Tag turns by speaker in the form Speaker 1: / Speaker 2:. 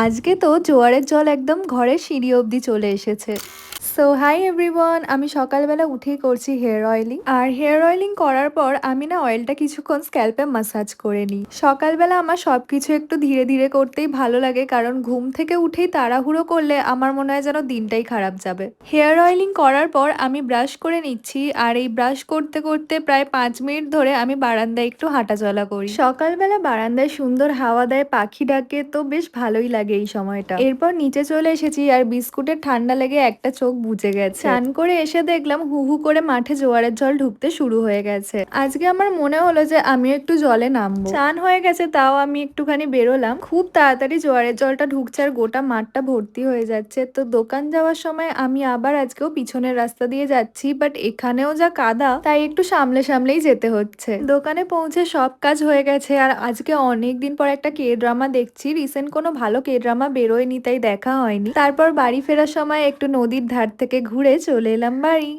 Speaker 1: আজকে তো জোয়ারের জল একদম ঘরের সিঁড়ি অবধি চলে এসেছে। সো হাই এভরিওয়ান, আমি সকালবেলা উঠেই করছি হেয়ার অয়েলিং। আর হেয়ার অয়েলিং করার পর আমি না অয়েলটা কিছুক্ষণ স্ক্যাল্পে মাসাজ করে নিই। সকালবেলা আমার সবকিছু একটু ধীরে ধীরে করতেই ভালো লাগে, কারণ ঘুম থেকে উঠেই তাড়াহুড়ো করলে আমার মনে হয় যেন দিনটাই খারাপ যাবে। হেয়ার অয়েলিং করার পর আমি ব্রাশ করে নিচ্ছি, আর এই ব্রাশ করতে করতে প্রায় 5 মিনিট ধরে আমি বারান্দায় একটু হাঁটাচলা করি। সকালবেলা বারান্দায় সুন্দর হাওয়া দেয়, পাখি ডাকে, তো বেশ ভালোই লাগে এই সময়টা। এরপর নিচে চলে এসেছি, আর বিস্কুটের ঠান্ডা লেগে একটা চোখ বুজে গেছে। চান করে এসে দেখলাম হু হু করে মাঠে জোয়ারের জল ঢুকতে শুরু হয়ে গেছে। আজকে আমার মনে হলো যে আমিও একটু জলে নামবো। চান হয়ে গেছে, তাও আমি একটুখানি বেরোলাম। খুব তাড়াতাড়ি জোয়ারের জলটা ঢুকছে আর গোটা মাঠটা ভর্তি হয়ে যাচ্ছে। তো দোকান যাওয়ার সময় আমি আবার আজকেও পিছনের রাস্তা দিয়ে যাচ্ছি, বাট এখানেও যা কাদা, তাই একটু সামলে সামলেই যেতে হচ্ছে। দোকানে পৌঁছে সব কাজ হয়ে গেছে, আর আজকে অনেক দিন পর একটা কে ড্রামা দেখছি। রিসেন্ট কোনো ভালো কে ড্রামা বেরোয়নি, তাই দেখা হয়নি। তারপর বাড়ি ফেরার সময় একটু নদীর ধার থেকে ঘুরে চলে এলাম বাড়ি।